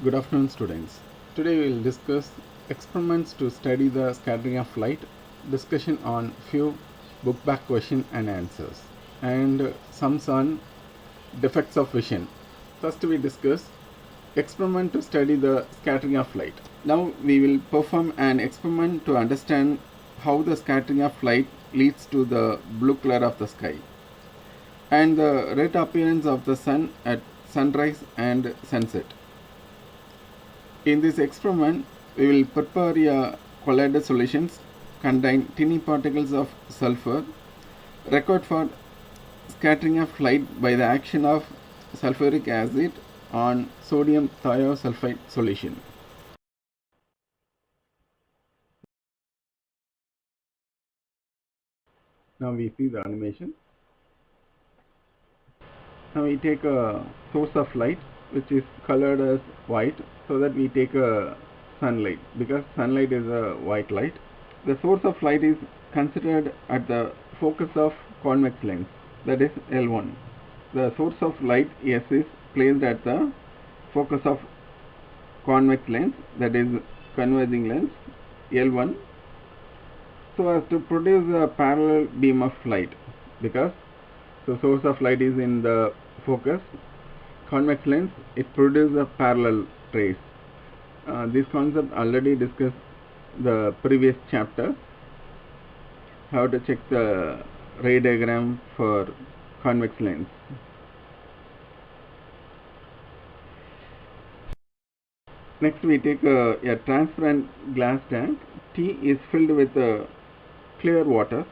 Good afternoon, students. Today we will discuss experiments to study the scattering of light, discussion on few book back question and answers, and some on defects of vision. First we discuss experiment to study the scattering of light. Now we will perform an experiment to understand how the scattering of light leads to the blue color of the sky and the red appearance of the sun at sunrise and sunset. In this experiment, we will prepare a colloidal solutions contain tiny particles of sulfur record for scattering of light by the action of sulfuric acid on sodium thiosulfide solution. Now we see the animation. Now we take a source of light which is colored as white, so that we take a sunlight, because sunlight is a white light. The source of light is considered at the focus of convex lens, that is L1. The source of light S is placed at the focus of convex lens, that is converging lens L1, so as to produce a parallel beam of light, because the source of light is in the focus convex lens, it produces a parallel rays. This concept already discussed the previous chapter, how to check the ray diagram for convex lens. Next we take a transparent glass tank. T is filled with clear water.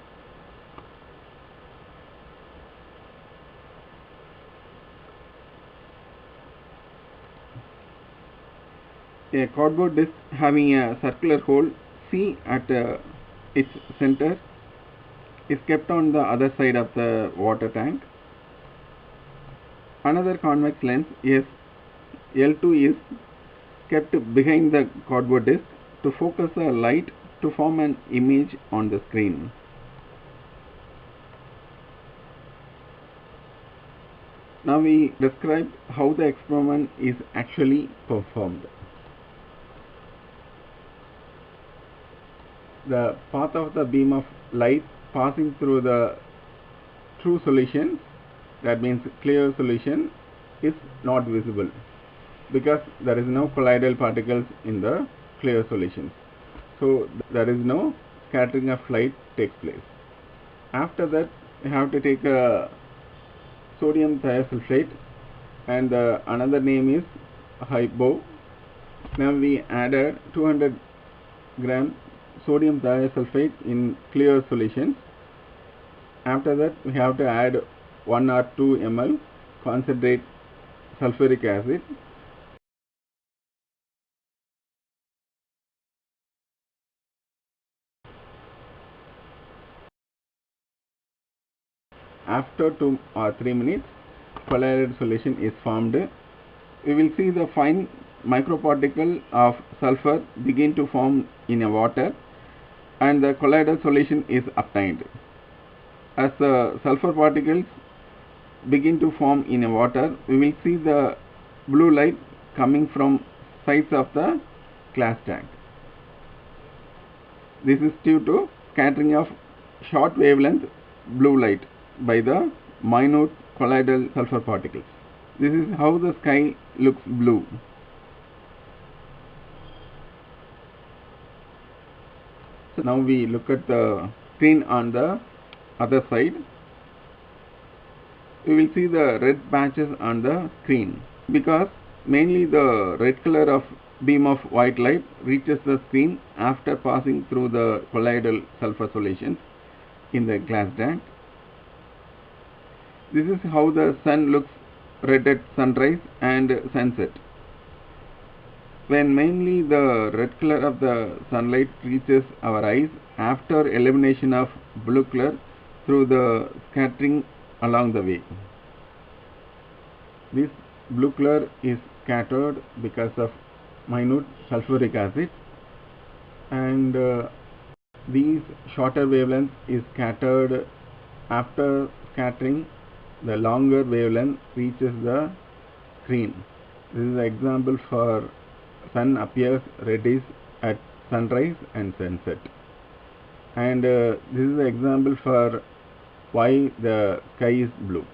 A cardboard disc having a circular hole C at its center is kept on the other side of the water tank. Another convex lens is L2 is kept behind the cardboard disc to focus the light to form an image on the screen. Now we describe how the experiment is actually performed. The path of the beam of light passing through the true solution, that means clear solution, is not visible because there is no colloidal particles in the clear solution. So there is no scattering of light takes place. After that, we have to take a sodium thiosulfate, and another name is hypo. Now we added 200 gram sodium thiosulfate in clear solutions. After that, we have to add 1 or 2 ml concentrate sulfuric acid. After 2 or 3 minutes, colloidal solution is formed. We will see the fine microparticle of sulfur begin to form in a water, and the colloidal solution is obtained. As the sulfur particles begin to form in a water, we will see the blue light coming from sides of the glass tank. This is due to scattering of short wavelength blue light by the minute colloidal sulfur particles. This is how the sky looks blue. So now we look at the screen on the other side. We will see the red patches on the screen, because mainly the red color of beam of white light reaches the screen after passing through the colloidal sulfur solutions in the glass tank. This is how the sun looks red at sunrise and sunset, when mainly the red color of the sunlight reaches our eyes after elimination of blue color through the scattering along the way. This blue color is scattered because of minute sulfuric acid, and these shorter wavelength is scattered. After scattering, the longer wavelength reaches the screen. This is an example for sun appears reddish at sunrise and sunset. And this is an example for why the sky is blue.